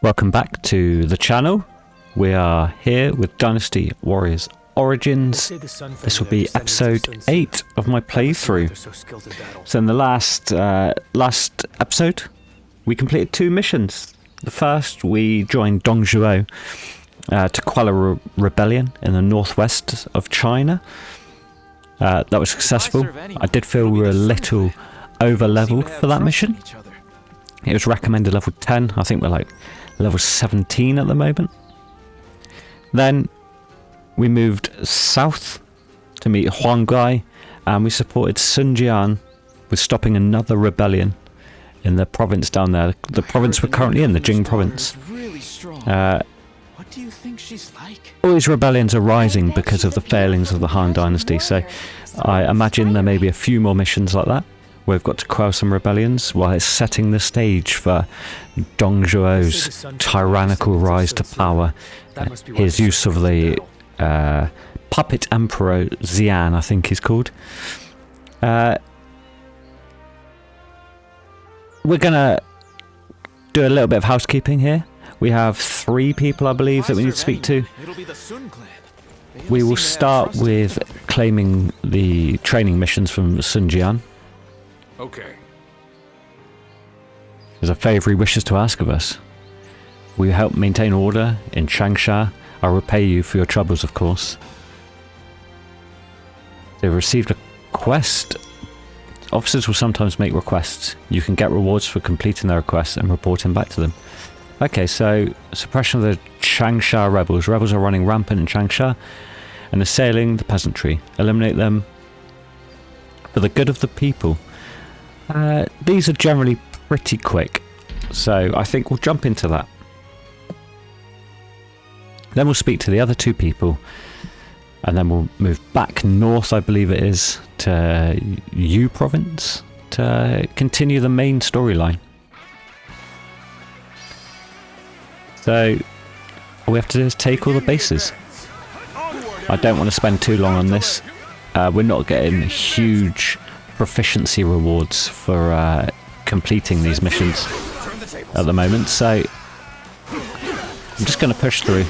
Welcome back to the channel. We are here with Dynasty Warriors Origins. This will be episode 8 of my playthrough. So in the last episode, we completed 2 missions. The first, we joined Dong Zhuo to quell a rebellion in the northwest of China. That was successful. I did feel we were a little over-leveled for that mission. It was recommended level 10. I think we're like level 17 at the moment. Then we moved south to meet Huang Gai, and we supported Sun Jian with stopping another rebellion in the province down there. The province we're currently in, the Jing province. What do you think she's like? All these rebellions are rising because of the failings of the Han Dynasty, so I imagine there may be a few more missions like that. We've got to quell some rebellions while it's setting the stage for Dong Zhuo's tyrannical rise to power. His use of the puppet emperor Xian, I think he's called. We're gonna do a little bit of housekeeping here. We have 3 people, I believe, that we need to speak to. We will start with claiming the training missions from Sun Jian. Okay. There's a favour he wishes to ask of us. Will you help maintain order in Changsha? I'll repay you for your troubles, of course. They've received a quest. Officers will sometimes make requests. You can get rewards for completing their requests and reporting back to them. Okay, so suppression of the Changsha rebels. Rebels are running rampant in Changsha and assailing the peasantry. Eliminate them for the good of the people. These are generally pretty quick, so I think we'll jump into that. Then we'll speak to the other 2 people, and then we'll move back north, I believe it is, to Yu province to continue the main storyline. So all we have to do is take all the bases. I don't want to spend too long on this. We're not getting huge proficiency rewards for completing these missions at the moment, so I'm just going to push through.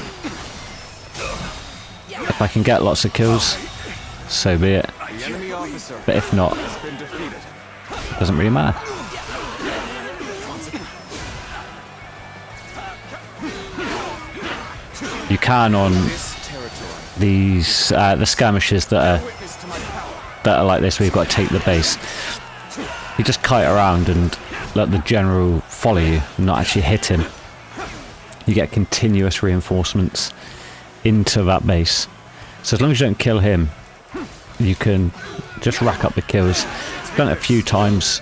If I can get lots of kills, so be it, but if not, it doesn't really matter. You can on these the skirmishes that are like this, where you've got to take the base. You just kite around and let the general follow you and not actually hit him. You get continuous reinforcements into that base. So as long as you don't kill him, you can just rack up the kills. I've done it a few times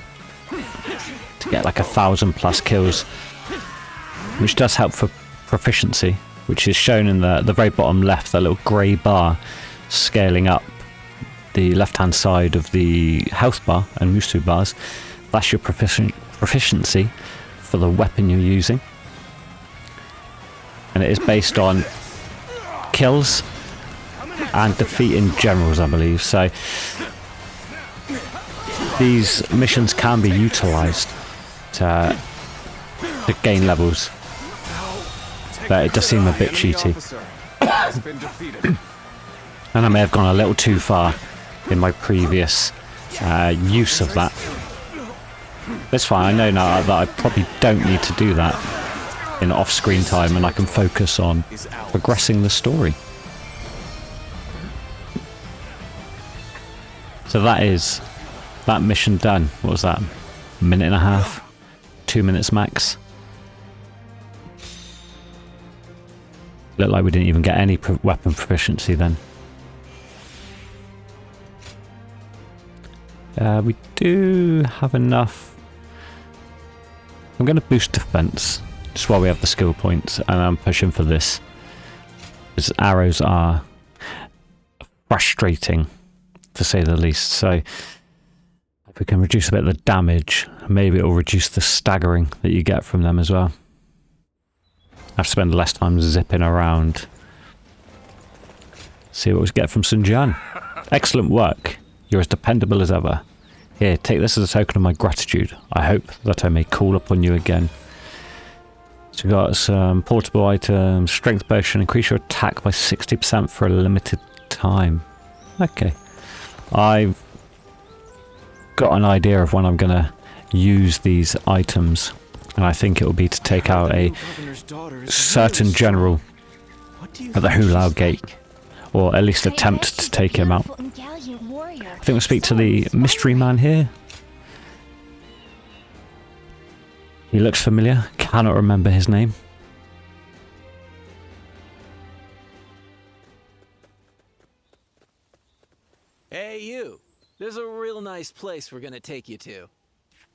to get like 1,000+ kills, which does help for proficiency, which is shown in the very bottom left, that little grey bar scaling up the left hand side of the health bar and Musu bars. That's your proficiency for the weapon you're using, and it is based on kills and defeating generals, I believe. So these missions can be utilised to gain levels, but it does seem a bit cheaty. And I may have gone a little too far in my previous use of that. It's fine, I know now that I probably don't need to do that in off-screen time, and I can focus on progressing the story. So that is that mission done. What was that? A minute and a half? 2 minutes max? Looked like we didn't even get any weapon proficiency then. We do have enough. I'm going to boost defense just while we have the skill points, and I'm pushing for this, because arrows are frustrating to say the least. So if we can reduce a bit of the damage, maybe it will reduce the staggering that you get from them as well. I have to spend less time zipping around. See what we get from Sun Jian. Excellent work. You're as dependable as ever. Here, take this as a token of my gratitude. I hope that I may call upon you again. So we've got some portable items, strength potion, increase your attack by 60% for a limited time. Okay. I've got an idea of when I'm going to use these items, and I think it will be to take out a certain general at the Hulao Gate, or at least attempt to take him out. I think we'll speak to the mystery man here. He looks familiar, cannot remember his name. Hey, you. There's a real nice place we're gonna take you to.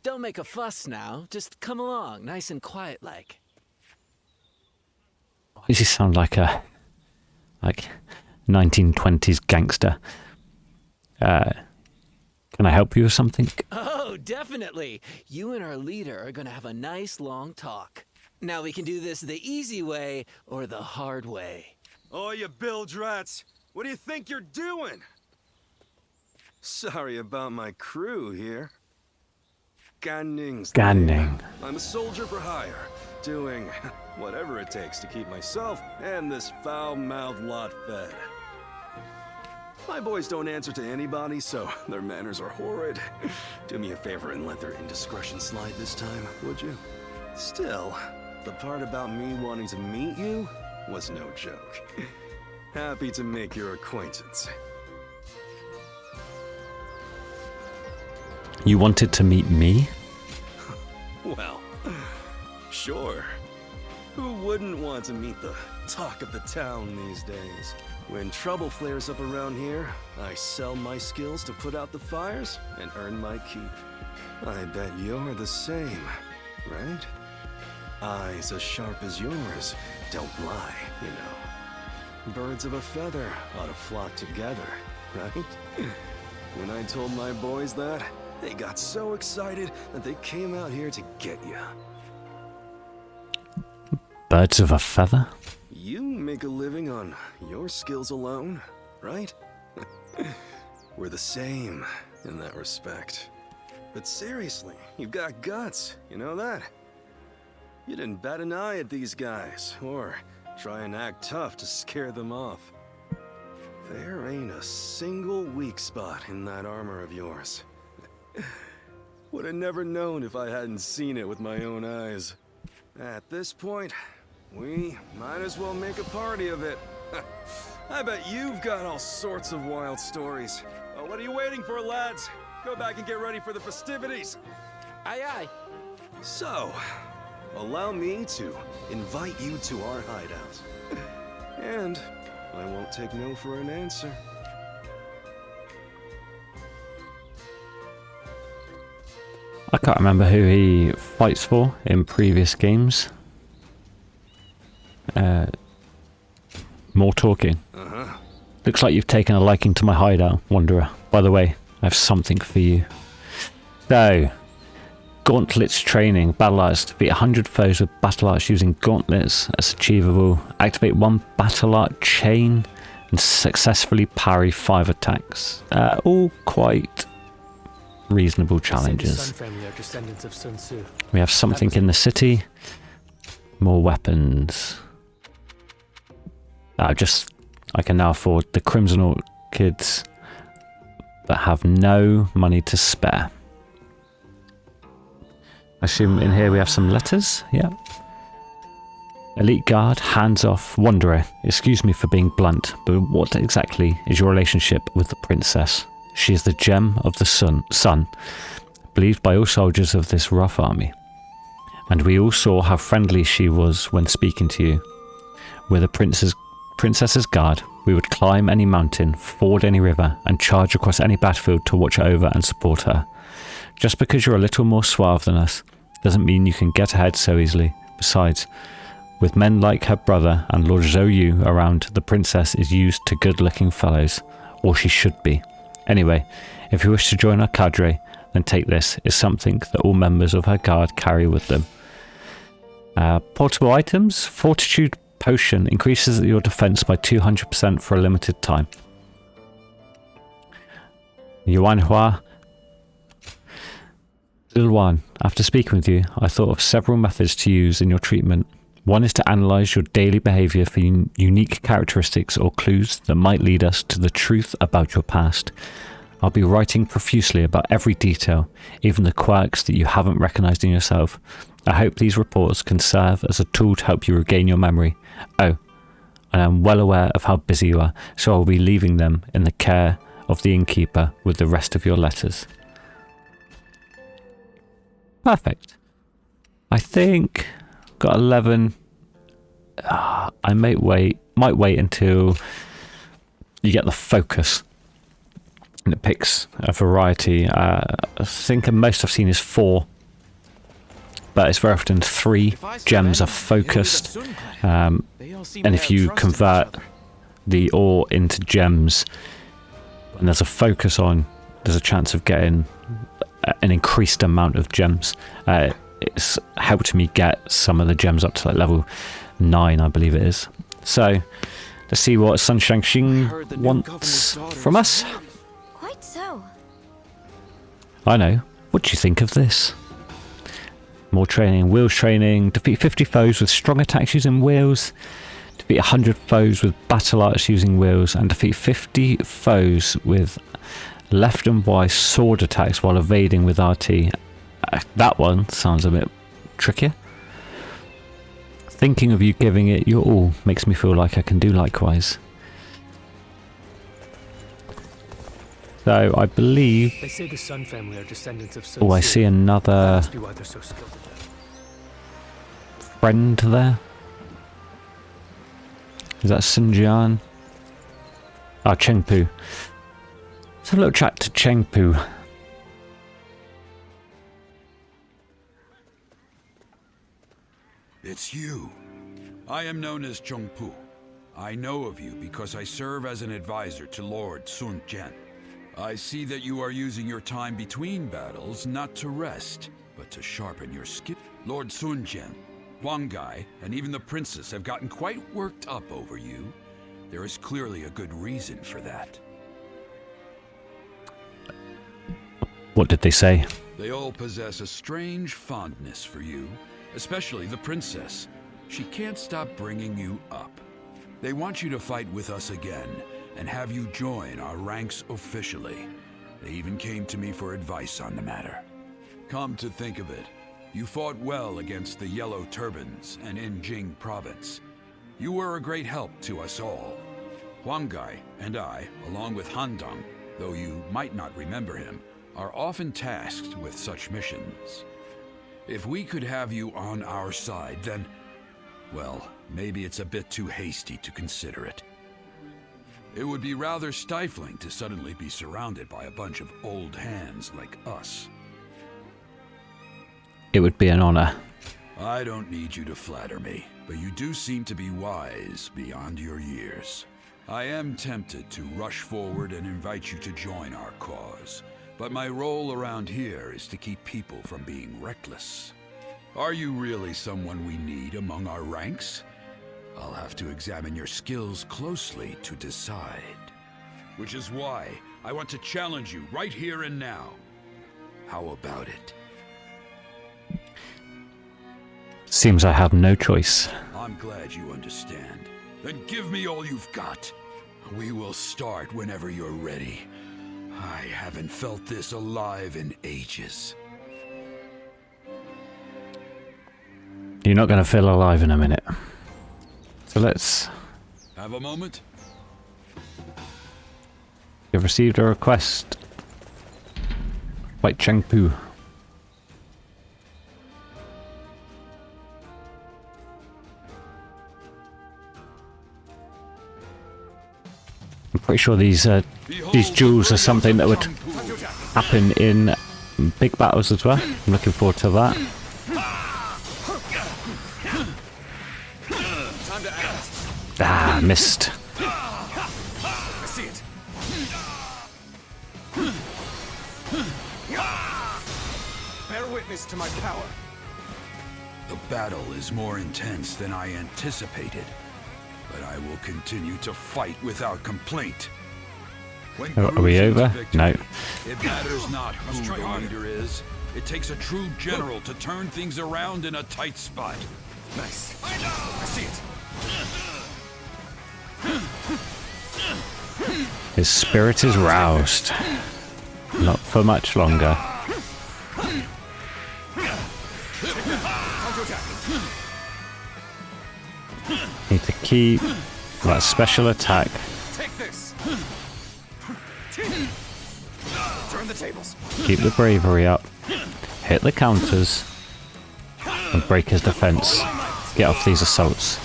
Don't make a fuss now. Just come along, nice and quiet like. Why does he sound like a 1920s gangster? Can I help you with something? Oh, definitely. You and our leader are gonna have a nice long talk. Now we can do this the easy way or the hard way. Oh, you bilge rats. What do you think you're doing? Sorry about my crew here. Ganning's the name. Ganning. I'm a soldier for hire, doing whatever it takes to keep myself and this foul-mouthed lot fed. My boys don't answer to anybody, so their manners are horrid. Do me a favor and let their indiscretion slide this time, would you? Still, the part about me wanting to meet you was no joke. Happy to make your acquaintance. You wanted to meet me? Well, sure. Who wouldn't want to meet the talk of the town these days? When trouble flares up around here, I sell my skills to put out the fires and earn my keep. I bet you're the same, right? Eyes as sharp as yours don't lie, you know. Birds of a feather ought to flock together, right? When I told my boys that, they got so excited that they came out here to get you. Birds of a feather? You make a living on your skills alone, right? We're the same in that respect. But seriously, you've got guts, you know that? You didn't bat an eye at these guys, or try and act tough to scare them off. There ain't a single weak spot in that armor of yours. Would have never known if I hadn't seen it with my own eyes. At this point, we might as well make a party of it. I bet you've got all sorts of wild stories. Oh, what are you waiting for, lads? Go back and get ready for the festivities. Aye, aye. So, allow me to invite you to our hideout. And I won't take no for an answer. I can't remember who he fights for in previous games. More talking. Looks like you've taken a liking to my hideout, Wanderer. By the way, I have something for you. So, gauntlets training. Battle arts. Defeat 100 foes with battle arts using gauntlets. That's achievable. Activate 1 battle art chain and successfully parry 5 attacks. All quite reasonable challenges. We have something in the city. More weapons. I can now afford the Crimson Orchids, but have no money to spare. I assume in here we have some letters. Yeah. Elite Guard, hands off, Wanderer. Excuse me for being blunt, but what exactly is your relationship with the princess? She is the gem of the sun, believed by all soldiers of this rough army. And we all saw how friendly she was when speaking to you. We're the princess's guard. We would climb any mountain, ford any river, and charge across any battlefield to watch over and support her. Just because you're a little more suave than us, doesn't mean you can get ahead so easily. Besides, with men like her brother and Lord Zhou Yu around, the princess is used to good-looking fellows, or she should be. Anyway, if you wish to join our cadre, then take this. It's something that all members of her guard carry with them. Portable items. Fortitude potion increases your defense by 200% for a limited time. Yuan Hua. Lil Wan, after speaking with you, I thought of several methods to use in your treatment. One is to analyse your daily behaviour for unique characteristics or clues that might lead us to the truth about your past. I'll be writing profusely about every detail, even the quirks that you haven't recognised in yourself. I hope these reports can serve as a tool to help you regain your memory. Oh, and I'm well aware of how busy you are, so I'll be leaving them in the care of the innkeeper with the rest of your letters. Perfect. I think got 11. I might wait until you get the focus, and it picks a variety. I think the most I've seen is 4, but it's very often 3 gems are focused, and if you convert the ore into gems when there's a focus on, there's a chance of getting an increased amount of gems. It's helped me get some of the gems up to like level 9, I believe it is. So let's see what Sun Shangxing wants from us. Quite so. I know. What do you think of this? More training, wheels training. Defeat 50 foes with strong attacks using wheels. Defeat 100 foes with battle arts using wheels, and defeat 50 foes with left and Y sword attacks while evading with RT. That one sounds a bit trickier. Thinking of you giving it your all makes me feel like I can do likewise. So I believe. They say the Sun family are descendants of Oh, I see another Must be why they're so skilled at that. friend there. Is that Xinjiang? Ah, Chengpu. Let's have a little chat to Chengpu. It's you. I am known as Chengpu. I know of you because I serve as an advisor to Lord Sun Jian. I see that you are using your time between battles not to rest, but to sharpen your skill. Lord Sun Jian, Wang Gai, and even the princess have gotten quite worked up over you. There is clearly a good reason for that. What did they say? They all possess a strange fondness for you, especially the princess. She can't stop bringing you up. They want you to fight with us again and have you join our ranks officially. They even came to me for advice on the matter. Come to think of it, you fought well against the Yellow Turbans and in Jing province. You were a great help to us all. Huang Gai and I, along with Han Dong, though you might not remember him, are often tasked with such missions. If we could have you on our side, then, well, maybe it's a bit too hasty to consider it. It would be rather stifling to suddenly be surrounded by a bunch of old hands like us. It would be an honor. I don't need you to flatter me, but you do seem to be wise beyond your years. I am tempted to rush forward and invite you to join our cause, but my role around here is to keep people from being reckless. Are you really someone we need among our ranks? I'll have to examine your skills closely to decide. Which is why I want to challenge you right here and now. How about it? Seems I have no choice. I'm glad you understand. Then give me all you've got. We will start whenever you're ready. I haven't felt this alive in ages. You're not going to feel alive in a minute. So let's... Have a moment? You've received a request. White Chengpu. I'm pretty sure these duels are something that would happen in big battles as well. I'm looking forward to that. Ah, missed. I see it. Bear witness to my power. The battle is more intense than I anticipated, but I will continue to fight without complaint. When Are we cruising to over? victory, No. It matters not who the leader is. It takes a true general to turn things around in a tight spot. Nice. His spirit is roused. Not for much longer. Need to keep that special attack. Take this. Turn the tables. Keep the bravery up. Hit the counters. And break his defense. Get off these assaults.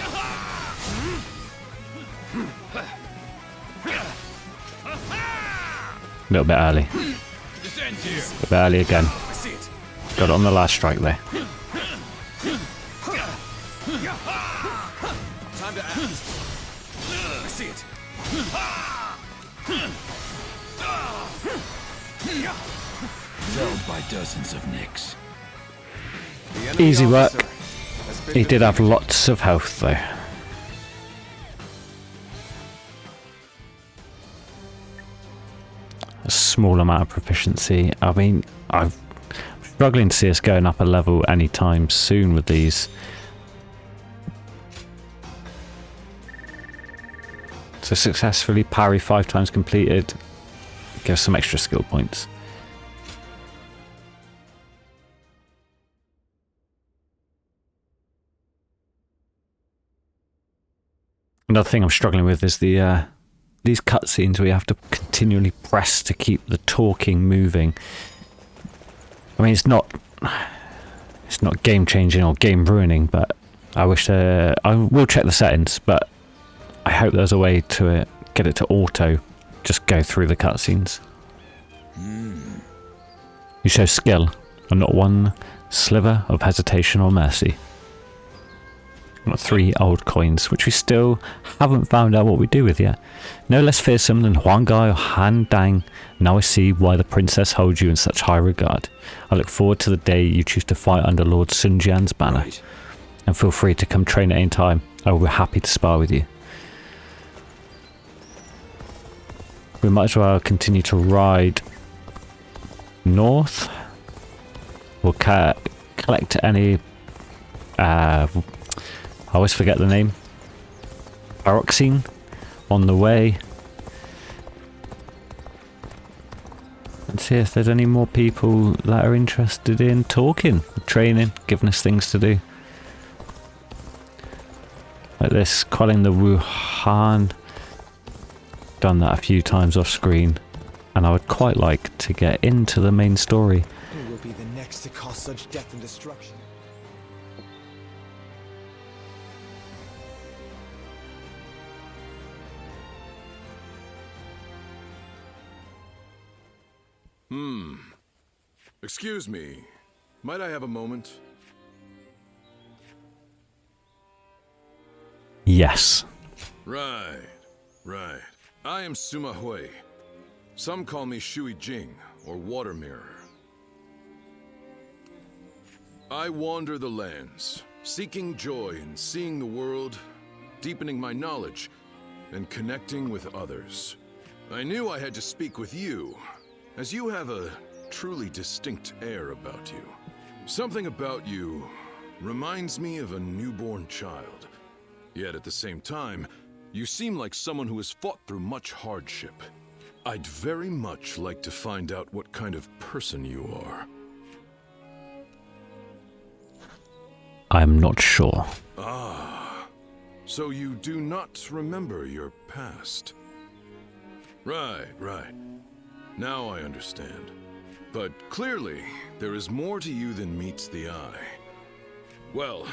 A little bit early. A bit early again. Got it on the last strike there. Time to act. I see it. Felled by dozens of nicks. Easy work. He did have lots of health though. A small amount of proficiency. I mean, I'm struggling to see us going up a level anytime soon with these. So successfully parry 5 times completed. Give us some extra skill points. Another thing I'm struggling with is the these cutscenes where you have to continually press to keep the talking moving. I mean, it's not game changing or game ruining, but I wish I will check the settings, but I hope there's a way to get it to auto just go through the cutscenes. You show skill and not one sliver of hesitation or mercy. Got 3 old coins, which we still haven't found out what we do with yet. No less fearsome than Huang Gai or Han Dang. Now I see why the princess holds you in such high regard. I look forward to the day you choose to fight under Lord Sun Jian's banner. Right. And feel free to come train at any time. I will be happy to spar with you. We might as well continue to ride north. We'll collect any... I always forget the name. Pyroxene on the way. And see if there's any more people that are interested in talking, training, giving us things to do. Like this, quelling the Wuhan. Done that a few times off screen. And I would quite like to get into the main story. Who will be the next to cause such death and destruction? Excuse me. Might I have a moment? Yes. Right. I am Sima Hui. Some call me Shui Jing, or Water Mirror. I wander the lands, seeking joy in seeing the world, deepening my knowledge, and connecting with others. I knew I had to speak with you, as you have a truly distinct air about you. Something about you reminds me of a newborn child. Yet at the same time, you seem like someone who has fought through much hardship. I'd very much like to find out what kind of person you are. I'm not sure. Ah, so you do not remember your past. Right. Now I understand. But clearly, there is more to you than meets the eye. Well,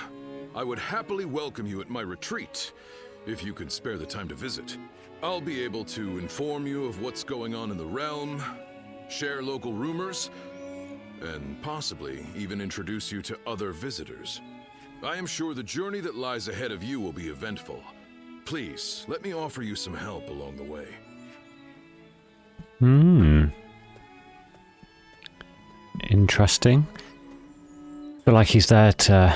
I would happily welcome you at my retreat, if you could spare the time to visit. I'll be able to inform you of what's going on in the realm, share local rumors, and possibly even introduce you to other visitors. I am sure the journey that lies ahead of you will be eventful. Please, let me offer you some help along the way. Interesting. I feel like he's there to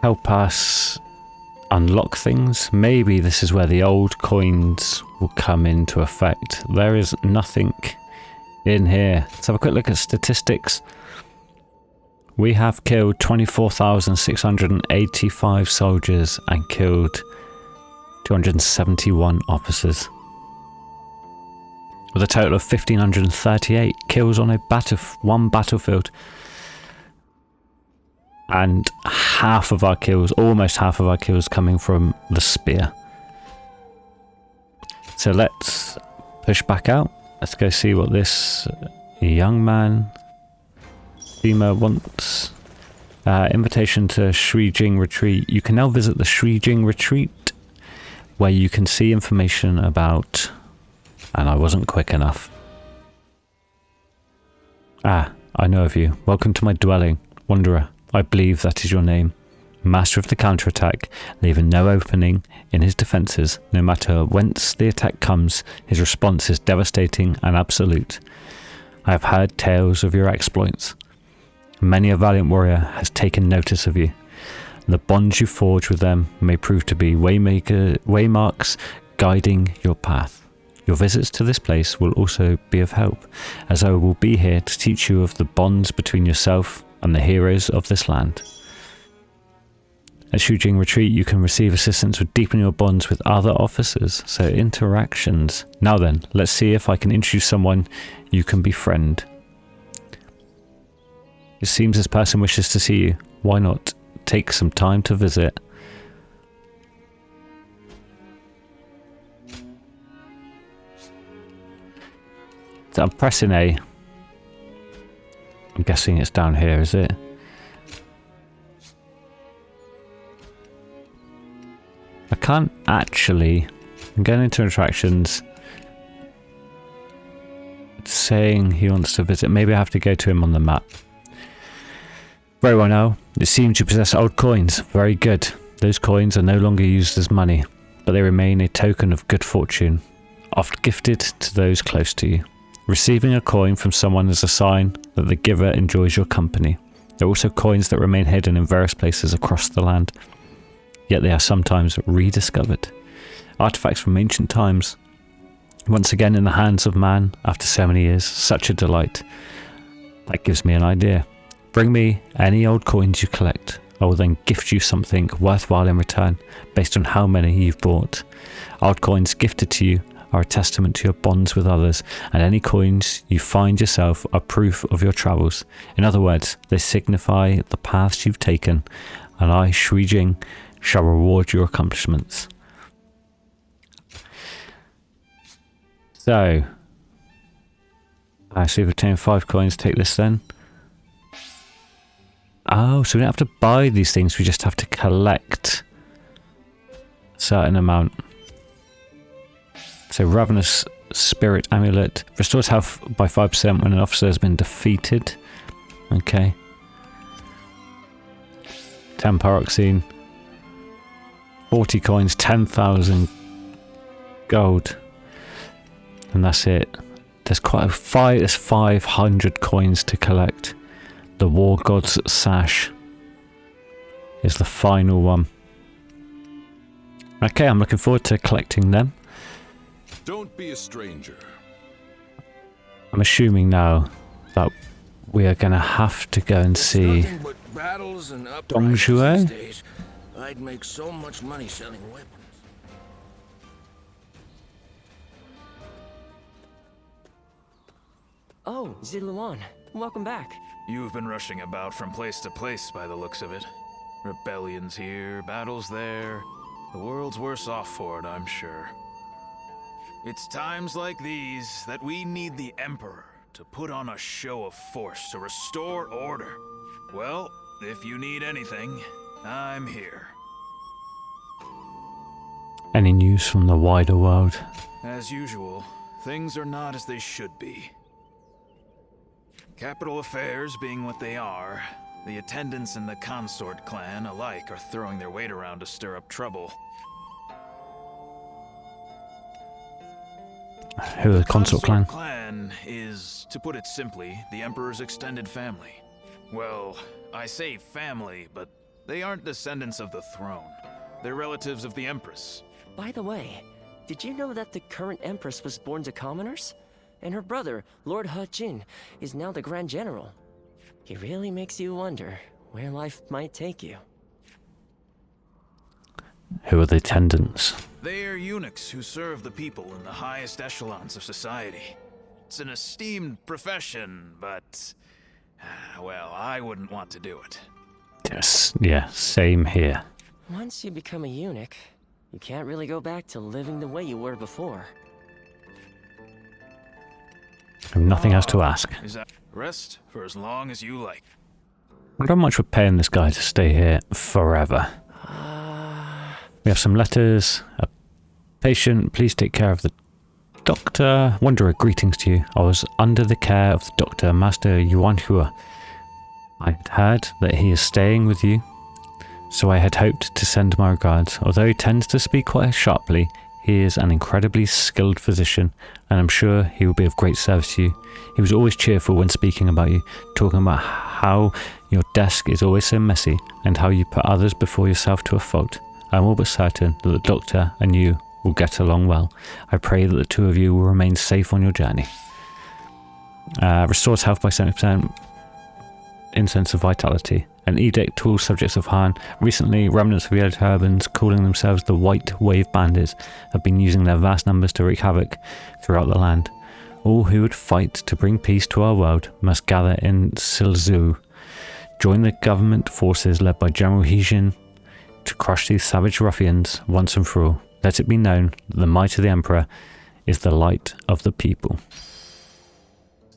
help us unlock things. Maybe this is where the old coins will come into effect. There is nothing in here. Let's have a quick look at statistics. We have killed 24,685 soldiers and killed 271 officers. with a total of 1,538 kills on one battlefield. And half of our kills, almost half of our kills, coming from the spear. So let's push back out. Let's go see what this young man, Sima, wants. Invitation to Shrijing Retreat. You can now visit the Shrijing Retreat, where you can see information about... And I wasn't quick enough. Ah, I know of you. Welcome to my dwelling, Wanderer. I believe that is your name. Master of the counterattack, leaving no opening in his defences. No matter whence the attack comes, his response is devastating and absolute. I have heard tales of your exploits. Many a valiant warrior has taken notice of you. The bonds you forge with them may prove to be waymarks guiding your path. Your visits to this place will also be of help, as I will be here to teach you of the bonds between yourself and the heroes of this land. At Shujing Retreat, you can receive assistance with deepening your bonds with other officers, so interactions. Now then, let's see if I can introduce someone you can befriend. It seems this person wishes to see you. Why not take some time to visit? So I'm pressing A. I'm guessing it's down here, is it? I can't actually... I'm going into interactions. It's saying he wants to visit. Maybe I have to go to him on the map. Very well now. It seems you possess old coins. Very good. Those coins are no longer used as money, but they remain a token of good fortune, oft gifted to those close to you. Receiving a coin from someone is a sign that the giver enjoys your company. There are also coins that remain hidden in various places across the land, yet they are sometimes rediscovered. Artifacts from ancient times, once again in the hands of man after so many years. Such a delight. That gives me an idea. Bring me any old coins you collect. I will then gift you something worthwhile in return, based on how many you've bought. Old coins gifted to you are a testament to your bonds with others, and any coins you find yourself are proof of your travels. In other words, they signify the paths you've taken, and I, Shrijing, shall reward your accomplishments. So we've obtained 5 coins. Take this then. Oh, so we don't have to buy these things, we just have to collect a certain amount. So Ravenous Spirit Amulet restores health by 5% when an officer has been defeated. Okay. 10 Pyroxene. 40 coins, 10,000 gold. And that's it. There's there's 500 coins to collect. The War God's Sash is the final one. Okay, I'm looking forward to collecting them. Don't be a stranger. I'm assuming now that we are going to have to go and see Dong Zhuo. I'd make so much money selling weapons. Oh, Ziluan, welcome back. You've been rushing about from place to place by the looks of it. Rebellions here, battles there. The world's worse off for it, I'm sure. It's times like these that we need the Emperor to put on a show of force to restore order. Well, if you need anything, I'm here. Any news from the wider world? As usual, things are not as they should be. Capital affairs being what they are, the attendants in the Consort clan alike are throwing their weight around to stir up trouble. Who are the Consort clan? Clan is, to put it simply, the Emperor's extended family. Well, I say family, but they aren't descendants of the throne. They're relatives of the Empress. By the way, did you know that the current Empress was born to commoners? And her brother, Lord He Jin, is now the Grand General. He really makes you wonder where life might take you. Who are the attendants? They are eunuchs who serve the people in the highest echelons of society. It's an esteemed profession, but... well, I wouldn't want to do it. Yes, yeah, same here. Once you become a eunuch, you can't really go back to living the way you were before. I have nothing else to ask. Is that rest for as long as you like? I wonder how much we're paying this guy to stay here forever. We have some letters. A patient, please take care of the doctor. Wanderer, greetings to you. I was under the care of the doctor, Master Yuan Hua. I had heard that he is staying with you, so I had hoped to send my regards. Although he tends to speak quite sharply, he is an incredibly skilled physician, and I'm sure he will be of great service to you. He was always cheerful when speaking about you, talking about how your desk is always so messy, and how you put others before yourself to a fault. I'm all but certain that the doctor and you will get along well. I pray that the two of you will remain safe on your journey. Restores health by 70%. Incense of vitality. An edict to all subjects of Han. Recently, remnants of Yellow Turbans, calling themselves the White Wave Bandits, have been using their vast numbers to wreak havoc throughout the land. All who would fight to bring peace to our world must gather in Silzhu. Join the government forces led by General Hijin to crush these savage ruffians once and for all. Let it be known that the might of the Emperor is the light of the people.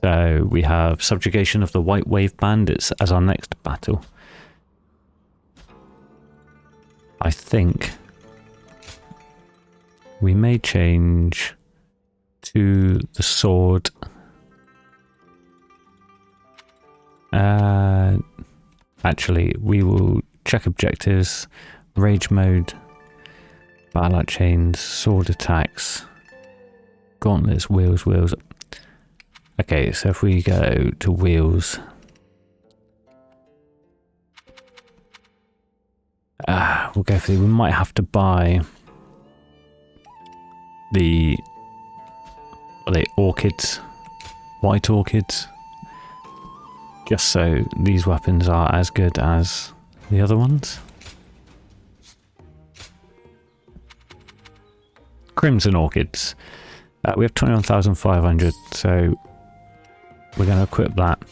So we have subjugation of the White Wave Bandits as our next battle. I think we may change to the sword. Actually, we will check objectives, rage mode, battle out chains, sword attacks, gauntlets, wheels. Okay, so if we go to wheels, we'll go for we might have to buy the orchids, white orchids, just so these weapons are as good as the other ones. Crimson orchids. We have 21,500, so we're going to equip that.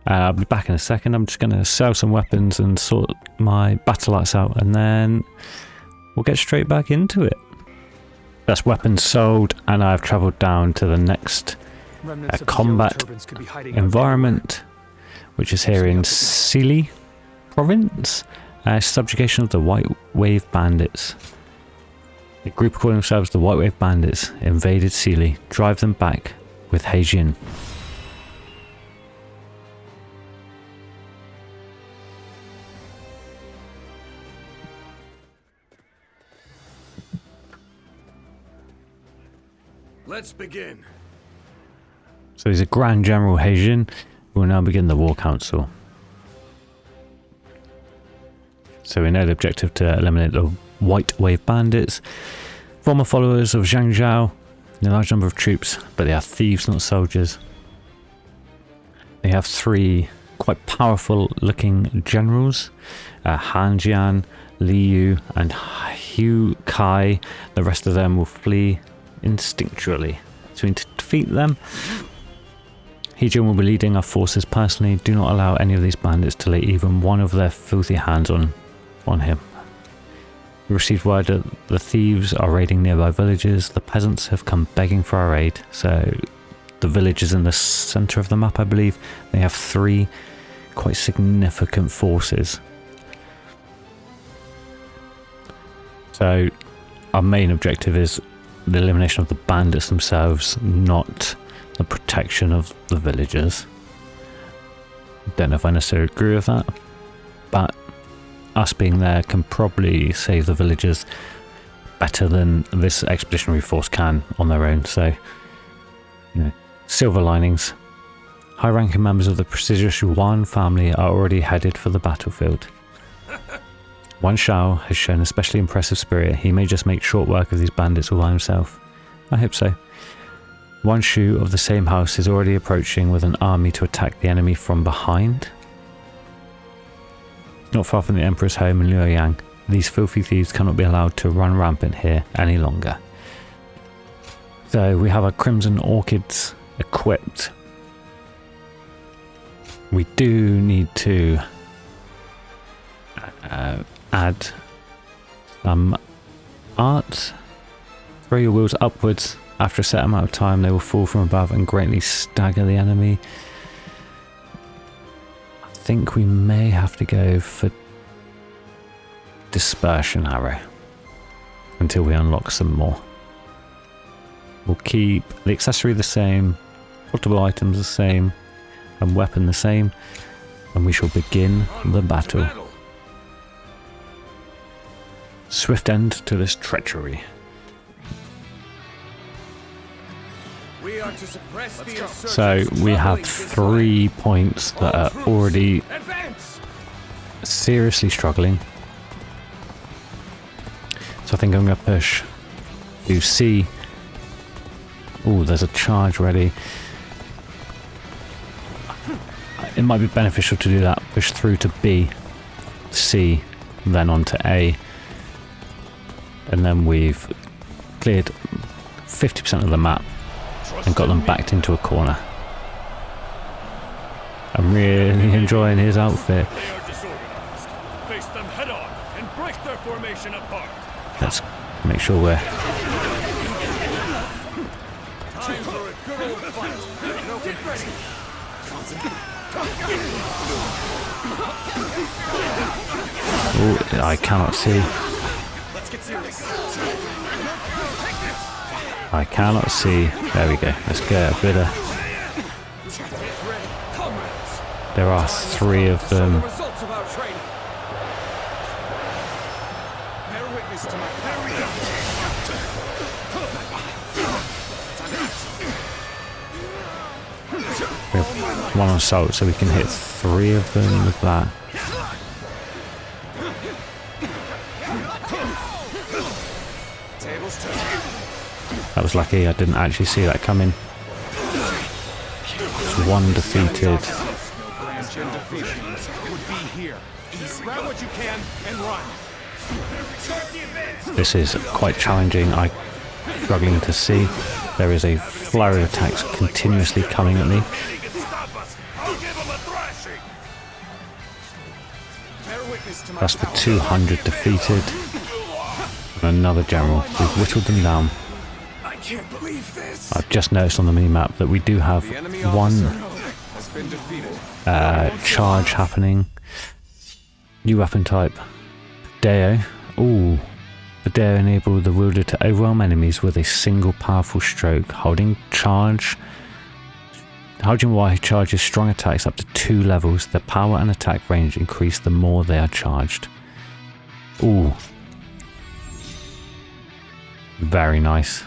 I'll be back in a second. I'm just going to sell some weapons and sort my battle arts out, and then we'll get straight back into it. That's weapons sold, and I've travelled down to the next combat environment, which is here in Sealy province. Subjugation of the White Wave Bandits. The group calling themselves the White Wave Bandits invaded Sealy. Drive them back with Heijin. Let's begin. So he's a Grand General Heijin, who will now begin the War Council. So we know the objective to eliminate the White Wave Bandits, former followers of Zhang Zhao, in a large number of troops, but they are thieves, not soldiers. They have three quite powerful looking generals, Han Jian, Li Yu, and Hu Kai. The rest of them will flee instinctually. So we need to defeat them. Heijin will be leading our forces personally. Do not allow any of these bandits to lay even one of their filthy hands on him. We received word that the thieves are raiding nearby villages. The peasants have come begging for our aid. So the villages in the centre of the map, I believe, they have three quite significant forces. So our main objective is the elimination of the bandits themselves, not the protection of the villagers. Don't know if I necessarily agree with that, but us being there can probably save the villagers better than this expeditionary force can on their own. So, you know, silver linings. High-ranking members of the prestigious Yuan family are already headed for the battlefield. Wan Shao has shown especially impressive spirit. He may just make short work of these bandits all by himself. I hope so. Wan Shu of the same house is already approaching with an army to attack the enemy from behind. Not far from the Emperor's home in Luoyang. These filthy thieves cannot be allowed to run rampant here any longer. So we have our Crimson Orchids equipped. We do need to add some art. Throw your wheels upwards. After a set amount of time, they will fall from above and greatly stagger the enemy. I think we may have to go for Dispersion Arrow until we unlock some more. We'll keep the accessory the same, portable items the same, and weapon the same, and we shall begin the battle. Swift end to this treachery. So we have 3 points that are already seriously struggling. So I think I'm going to push to C. Oh, there's a charge ready. It might be beneficial to do that. Push through to B, C, then on to A. And then we've cleared 50% of the map and got them backed into a corner. I'm really enjoying his outfit. They are disorganized. Face them head on and break their formation apart. Let's make sure we're... Time for a good old fight. No, get ready. Oh, I cannot see. Let's get serious. I cannot see. There we go. Let's get a bit of... There are 3 of them. Results of our training. Bear witness to my power. We have 1 assault, so we can hit 3 of them with that. That was lucky, I didn't actually see that coming. Just 1 defeated. This is quite challenging. I'm struggling to see. There is a flurry of attacks continuously coming at me. That's the 200 defeated. And another general. We've whittled them down. I've just noticed on the mini-map that we do have 1 charge happening. New weapon type. Diao. Ooh. The Diao enable the wielder to overwhelm enemies with a single powerful stroke. Holding while he charges strong attacks up to 2 levels, their power and attack range increase the more they are charged. Ooh. Very nice.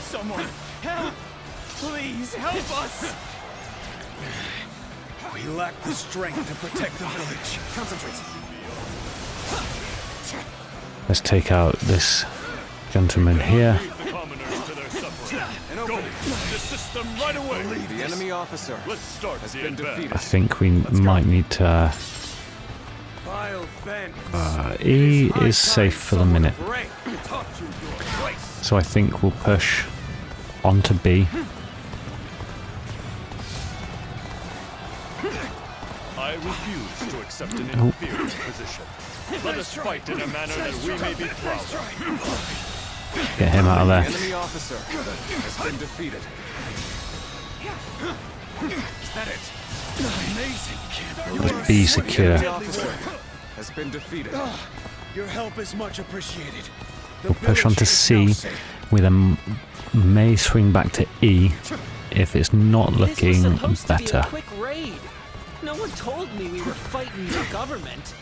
Someone, help! Please help us! We lack the strength to protect the village. Concentrate. Let's take out this gentleman here. The enemy officer. Let's start has been defeated. I think we might need to... E is safe for the minute. So I think we'll push onto B. I refuse to accept an inferior position. Let us fight in a manner that we may be proud of. Get him out of there. Enemy officer has been defeated. Is that it? Amazing, Let's be secure. has been defeated. Your help is much appreciated. We'll push onto C. We then may swing back to E if it's not looking This was supposed better. to be a quick raid. No one told me we were fighting the government.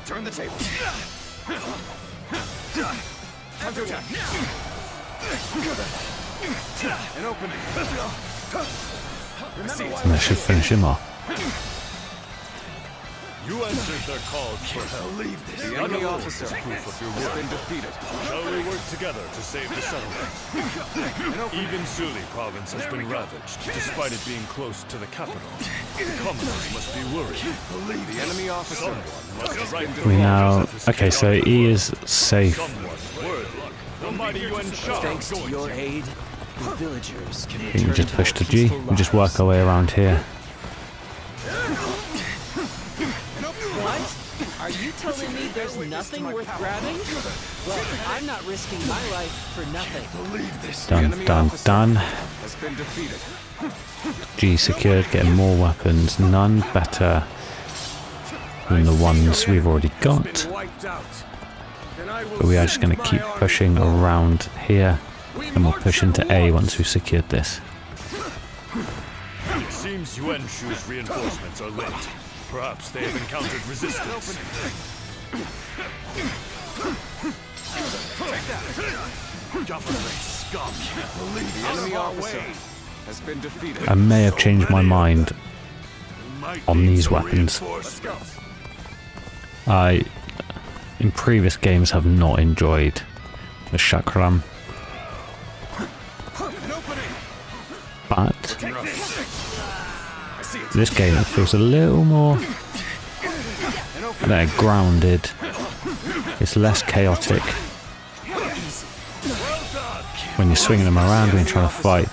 Turn the table. Time to attack. An opening. And that should finish him off. You answered their calls for help. The enemy officer Proof of your has word. been defeated. Shall we work together to save the settlement? Even Suli province has been ravaged, despite it being close to the capital. The commoners must be worried. The enemy officer Someone must right the We wrongs now... of this Okay, so chaotic he world. is safe. Someone, word, the mighty Yuan Shao Thanks to going your to. aid, the villagers can We return can just to push their to G. peaceful We just work lives. our way around here. What? Are you telling me there's nothing worth grabbing? Well, I'm not risking my life for nothing. Done, done, done. has been defeated. G secured, getting more weapons. None better than the ones we've already got. Wiped out. And I will But we are just going to keep pushing around here. And we'll push into A once we've secured this. It seems Yuan Shu's reinforcements are late. Perhaps they have encountered resistance. government scum. The enemy officer has been defeated. I may have changed my mind on these weapons. I, in previous games, have not enjoyed the chakram. But this game it feels a little more grounded. It's less chaotic when you're swinging them around when you're trying to fight.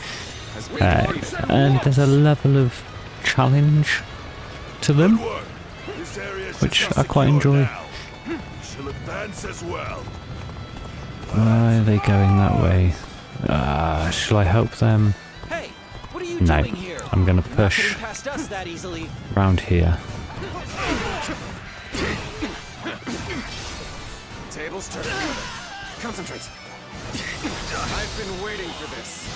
And there's a level of challenge to them, which I quite enjoy. Why are they going that way? Shall I help them? Hey, what are you No, doing here? I'm going to Not push getting past us that easily. around here. Tables turn. Concentrate. I've been waiting for this.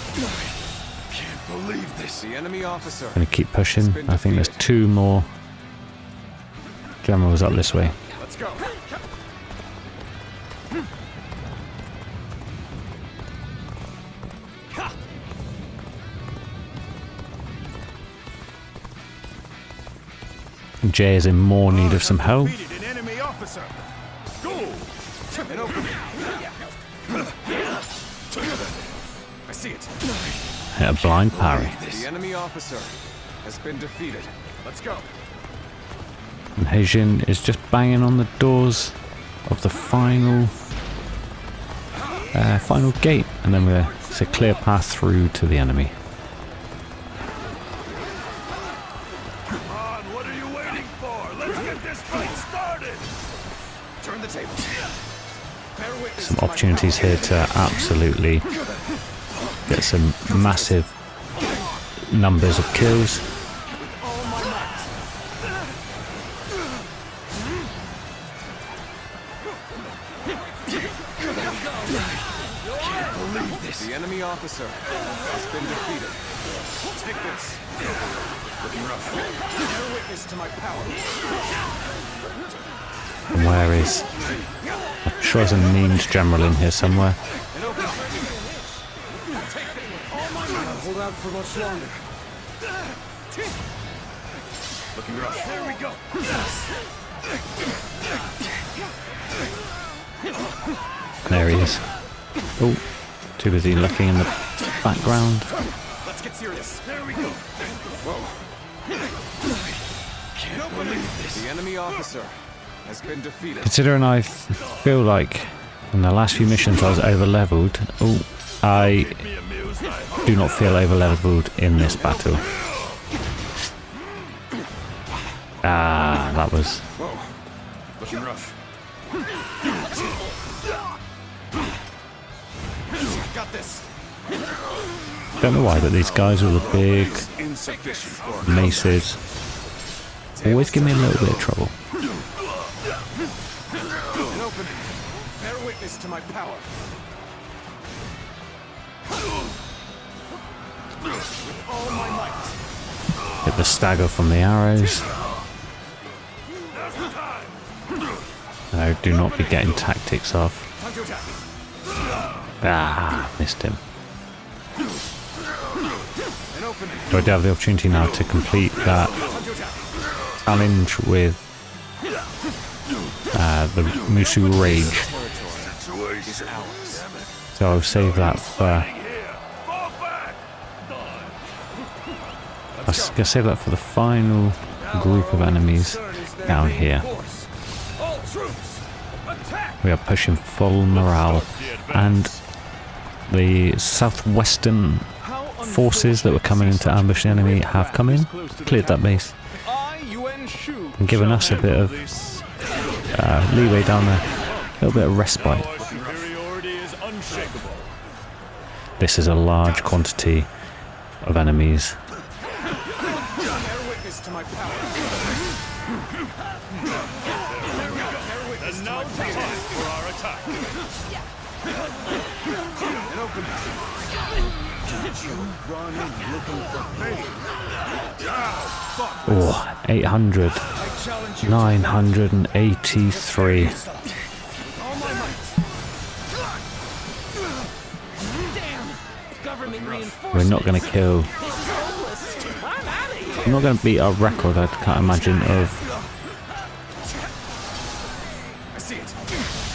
Can't believe this. The enemy officer. Going to keep pushing. I think there's 2 more generals up this way. Let's go. Jay is in more need of some help. Defeated an enemy officer. Go! And open. I see it. Hit a blind parry. The enemy officer has been defeated. Let's go. And Heijin is just banging on the doors of the final gate, and then it's a clear path through to the enemy. Come on, what are you waiting for? Let's get this fight started! Turn the table. Bear witness Some to my opportunities power. here to absolutely get some massive numbers of kills. All my might. Can't believe this. The enemy officer has been defeated. Take this. Looking rough. Bear witness to my power. And where is... I'm sure there's a memes general in here somewhere. Hold out for much longer. Looking rough. There we go. There he is. Oh, too busy looking in the background. Let's get serious. There we go. Whoa. Can't believe this. The enemy officer has been defeated. Considering I feel like in the last few missions I was over leveled, I do not feel over leveled in this battle. That was... Whoa. Looking rough. Got this. Don't know why, but these guys with the big Insufficient for maces always give me a little bit of trouble. and open. Bear witness to my power. With all my might. Hit the stagger from the arrows. No, do not be getting tactics off. Time to attack. Missed him. And open. Do I have the opportunity now to complete that Time to attack. challenge with the Musu Rage. So I'll save that for... I'll save that for the final group of enemies down here. We are pushing full morale, and the southwestern forces that were coming in to ambush the enemy have come in, cleared that base, and given us a bit of leeway down there, a little bit of respite. This is a large quantity of enemies. Oh, 800, 983. We're not going to kill. I'm not going to beat our record, I can't imagine, of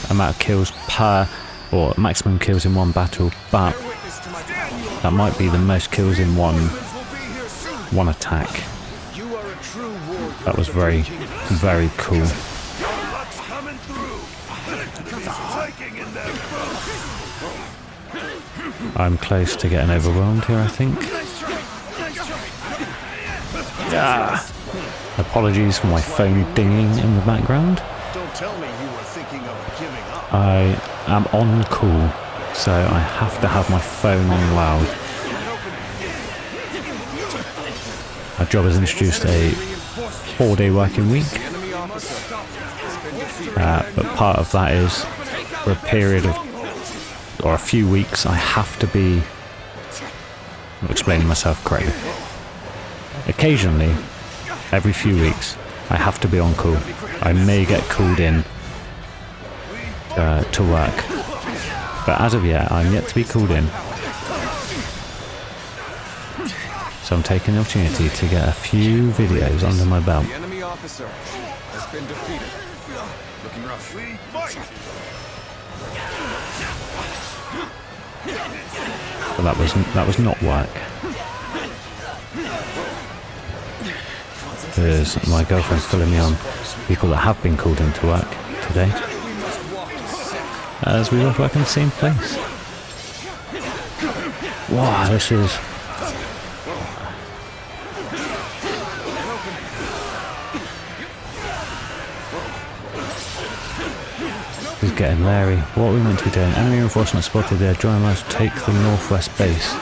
amount of kills per, or maximum kills in one battle, but that might be the most kills in one attack. That was very, very cool. I'm close to getting overwhelmed here, I think. Yeah. Apologies for my phone dinging in the background. I am on call, so I have to have my phone on loud. Our job has introduced a 4-day working week, but part of that is for a period of, or a few weeks, I have to be, I'm explaining myself correctly. Occasionally, every few weeks, I have to be on call. I may get called in to work, but as of yet, I'm yet to be called in. So I'm taking the opportunity to get a few videos under my belt. The enemy officer has been defeated. Looking rough. But that was not work. There's my girlfriend's filling me on people that have been called into work today, as we both work in the same place. Wow, this is... He's getting leery. What are we meant to be doing? Enemy reinforcements spotted there. Join us to take the northwest base.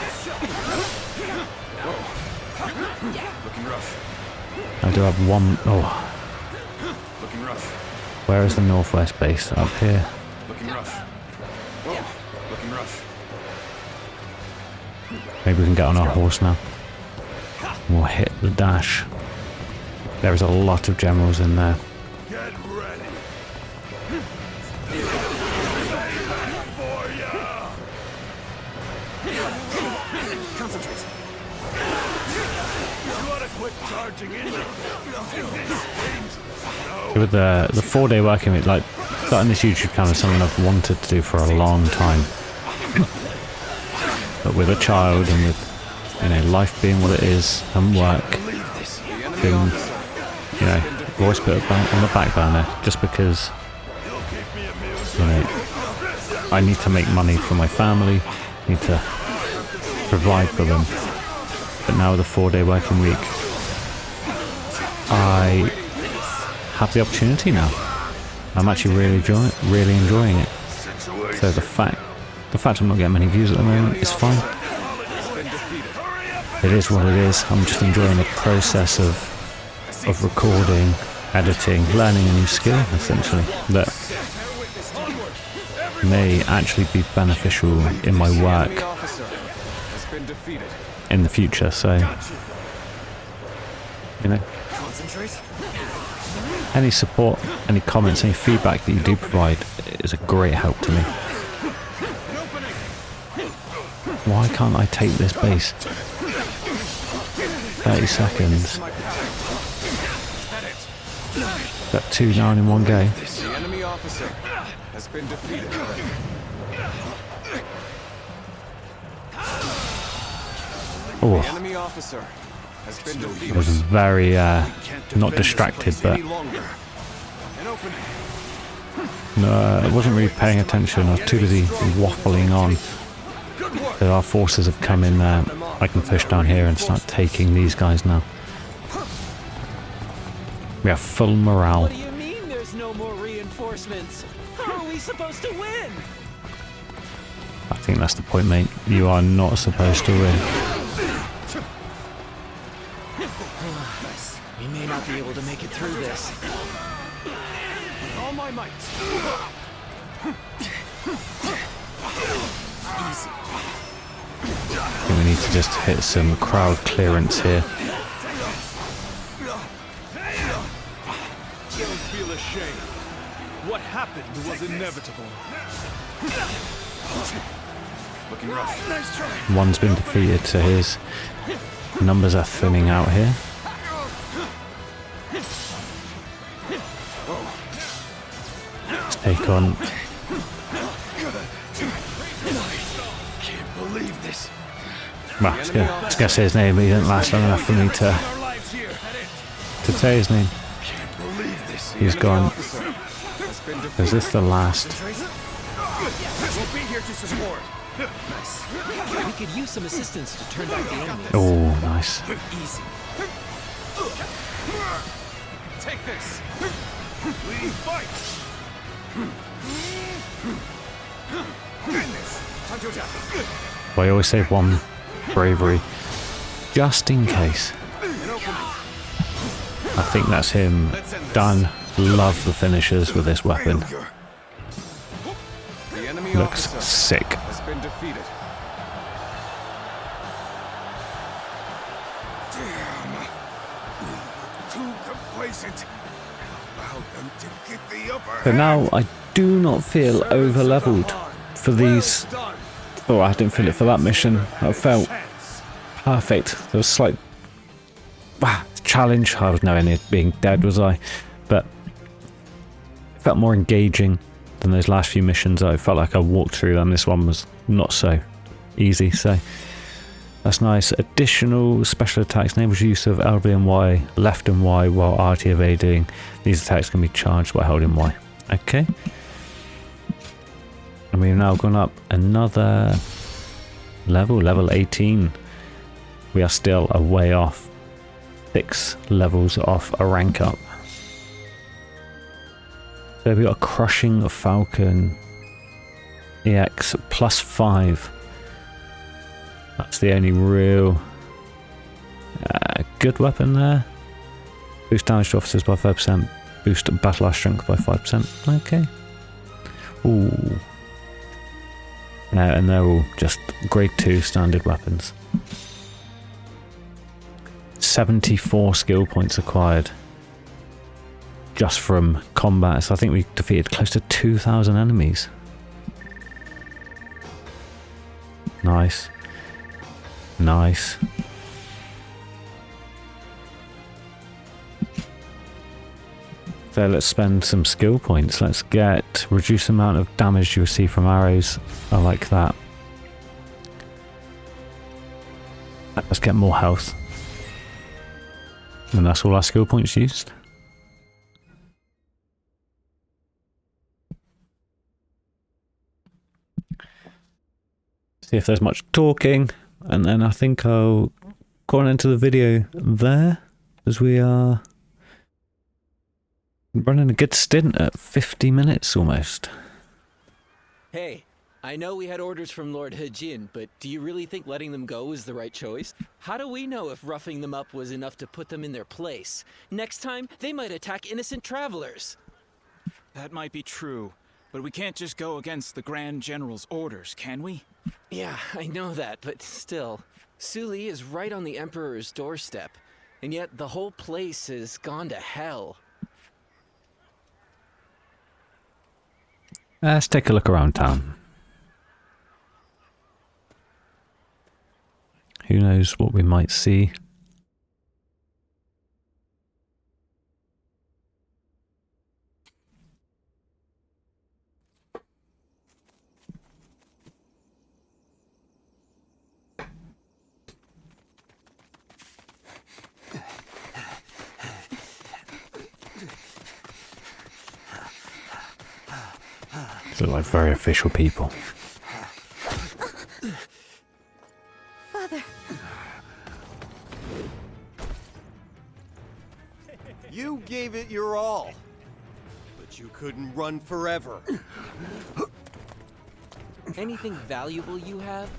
I do have one... Oh. Where is the northwest base? Up here. Maybe we can get on our horse now. We'll hit the dash. There is a lot of generals in there. With the 4-day working week, like starting this YouTube channel is something I've wanted to do for a long time. But with a child and with, you know, life being what it is and work being, you know, always put it on the back burner just because, you know, I need to make money for my family, need to provide for them. But now with a 4-day working week, I have the opportunity now. I'm actually really enjoying it. So the fact I'm not getting many views at the moment is fine. It is what it is. I'm just enjoying the process of recording, editing, learning a new skill, essentially, that may actually be beneficial in my work in the future. So, you know, any support, any comments, any feedback that you do provide is a great help to me. Why can't I take this base? 30 seconds. Got 2 down in one go. The enemy officer has been defeated. Oh, Enemy officer has been I defeated. was very not distracted, but no, I wasn't really paying attention. I was too busy waffling on. So our forces have come in there. I can push down here and start taking these guys now. We have full morale. What do you mean there's no more reinforcements? How are we supposed to win? I think that's the point, mate. You are not supposed to win. We may not be able to make it through this. All my might. Easy. I think we need to just hit some crowd clearance here. Don't feel ashamed. What happened was inevitable. Looking rough. Nice try. One's been defeated, so his numbers are thinning out here. Let's take on. Can't believe this. Well, I was gonna say his name, but he didn't last long enough for me to say his name. Can't believe this. He's gone. Has been defeated. Is this the last? We'll be here to support. We could use some assistance to turn back the enemies. Oh, nice. Easy. Take this. Leading fight. Time to attack. Well, I always save one bravery, just in case. I think that's him. Done. Love the finishers with this weapon. The enemy Looks officer sick. has been defeated. Damn. Too complacent. Allowed them to get the upper But now I do not feel over leveled for these. Oh, I didn't feel it for that mission. I felt perfect. There was a slight challenge. I was nowhere near being dead, was I? But it felt more engaging than those last few missions. I felt like I walked through them. This one was not so easy, so that's nice. Additional special attacks enables use of LB and Y, left and Y while RT evading. These attacks can be charged by holding Y. Okay. And we've now gone up another level 18. We are still a way off. 6 levels off a rank up. So we've got a Crushing Falcon EX +5. That's the only real good weapon there. Boost damage to officers by 5%. Boost battle axe strength by 5%. Okay. Ooh. And they're all just grade 2 standard weapons. 74 skill points acquired just from combat. So I think we defeated close to 2,000 enemies. Nice. Nice. So let's spend some skill points. Let's get reduce the amount of damage you receive from arrows. I like that. Let's get more health. And that's all our skill points used. See if there's much talking, and then I think I'll go on into the video there, as we are running a good stint at 50 minutes almost. Hey, I know we had orders from Lord He, but do you really think letting them go was the right choice? How do we know if roughing them up was enough to put them in their place? Next time, they might attack innocent travelers. That might be true, but we can't just go against the Grand General's orders, can we? Yeah, I know that, but still. Suli is right on the Emperor's doorstep, and yet the whole place has gone to hell. Let's take a look around town. Who knows what we might see. Look like very official people. Father. You gave it your all, but you couldn't run forever. Anything valuable you have,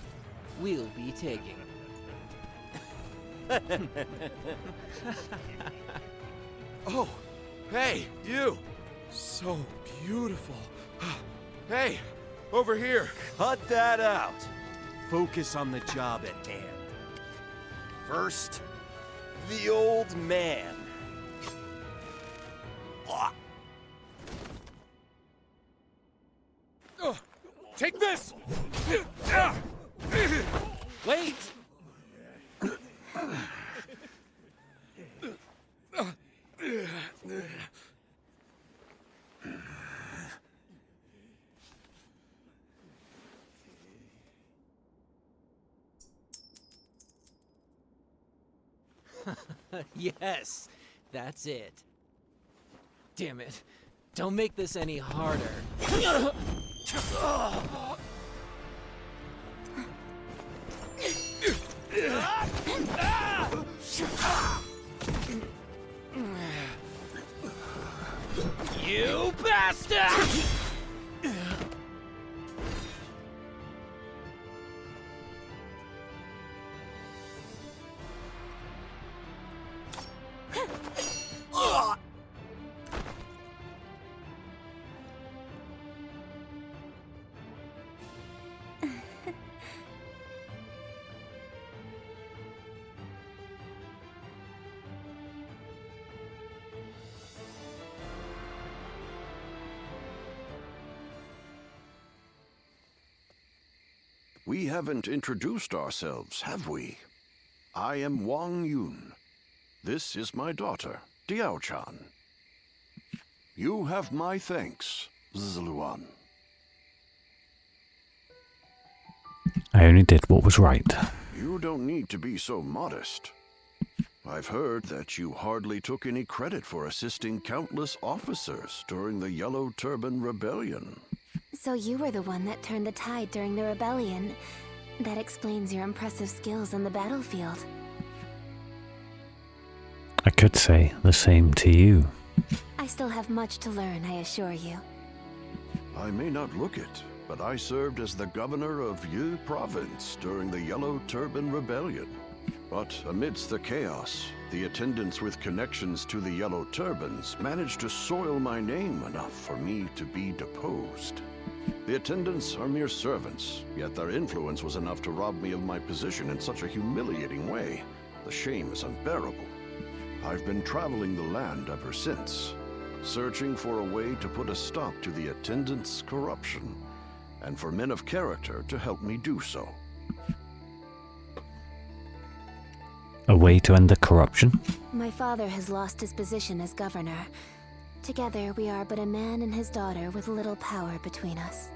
we'll be taking. Oh, hey, you! So beautiful. Hey, over here. Cut that out. Focus on the job at hand. First, the old man. Take this! Wait! Yes, that's it. Damn it. Don't make this any harder. You bastard! We haven't introduced ourselves, have we? I am Wang Yun. This is my daughter, Diao Chan. You have my thanks, Zluan. I only did what was right. You don't need to be so modest. I've heard that you hardly took any credit for assisting countless officers during the Yellow Turban Rebellion. So you were the one that turned the tide during the rebellion. That explains your impressive skills on the battlefield. I could say the same to you. I still have much to learn, I assure you. I may not look it, but I served as the governor of Yi province during the Yellow Turban Rebellion. But amidst the chaos, the attendants with connections to the Yellow Turbans managed to soil my name enough for me to be deposed. The attendants are mere servants, yet their influence was enough to rob me of my position in such a humiliating way. The shame is unbearable. I've been traveling the land ever since, searching for a way to put a stop to the attendants' corruption, and for men of character to help me do so. A way to end the corruption? My father has lost his position as governor. Together, we are but a man and his daughter with little power between us.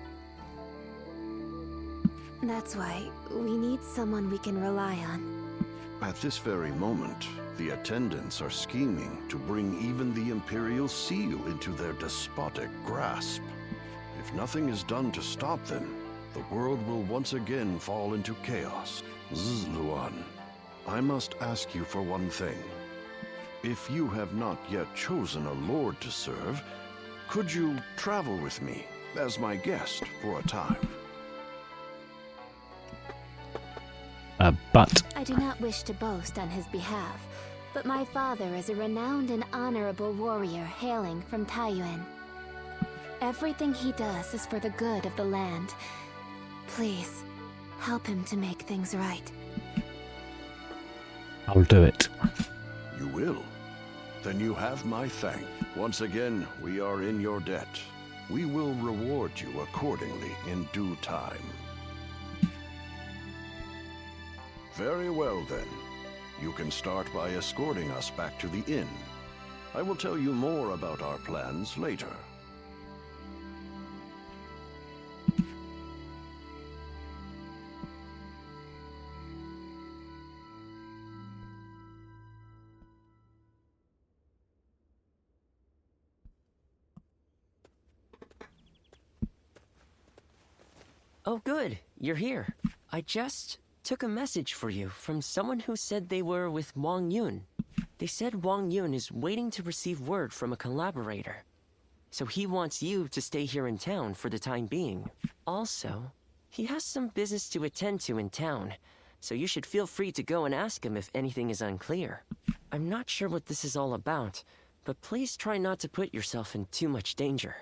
That's why we need someone we can rely on. At this very moment, the attendants are scheming to bring even the Imperial Seal into their despotic grasp. If nothing is done to stop them, the world will once again fall into chaos. Zluan, I must ask you for one thing. If you have not yet chosen a lord to serve, could you travel with me as my guest for a time? But... I do not wish to boast on his behalf, but my father is a renowned and honorable warrior hailing from Taiyuan. Everything he does is for the good of the land. Please, help him to make things right. I'll do it. You will? Then you have my thanks. Once again, we are in your debt. We will reward you accordingly in due time. Very well, then. You can start by escorting us back to the inn. I will tell you more about our plans later. Oh good, you're here. I just took a message for you from someone who said they were with Wang Yun. They said Wang Yun is waiting to receive word from a collaborator. So he wants you to stay here in town for the time being. Also, he has some business to attend to in town, so you should feel free to go and ask him if anything is unclear. I'm not sure what this is all about, but please try not to put yourself in too much danger.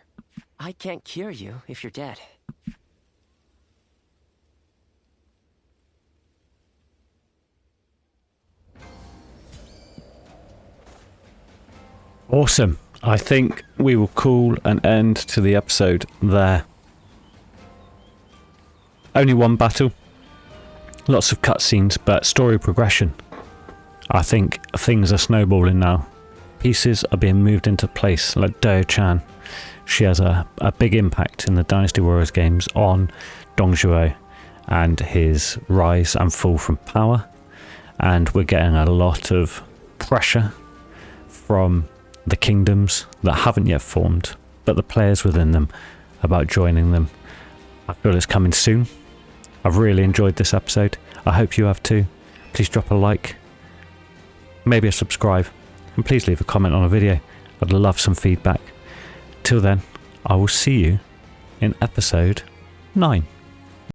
I can't cure you if you're dead. Awesome. I think we will call an end to the episode there. Only one battle. Lots of cutscenes, but story progression. I think things are snowballing now. Pieces are being moved into place, like Diao Chan. She has a big impact in the Dynasty Warriors games on Dong Zhuo and his rise and fall from power. And we're getting a lot of pressure from the kingdoms that haven't yet formed, but the players within them, about joining them. I feel it's coming soon. I've really enjoyed this episode. I hope you have too. Please drop a like, maybe a subscribe, and please leave a comment on a video. I'd love some feedback. Till then, I will see you in episode 9.